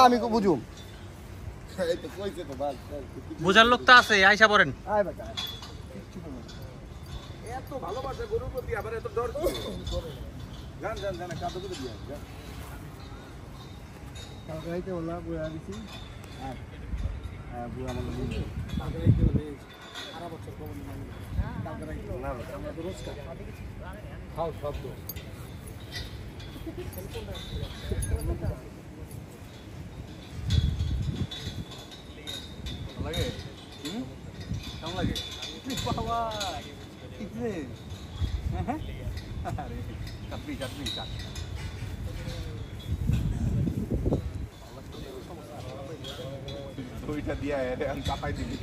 আমি বুঝুম বুঝার লোক তো আছে, আইসা পড়েন। এত ভালোবাসা গরুর প্রতি আবার এত ডর জান জান জান কাদো করে দিয়া জান কালকে বলা বুয়া দিছি হ্যাঁ হ্যাঁ বুয়া মানে কালকে বলে সারা বছর কম কালকে না আমরা তো রোজ খাও সব তো লাগে কেমন লাগে বাবা ঠিক রে আরে কাপড়ি কাপড়ি কাট ওইটা দিয়া এর আমি কাপাই দিবি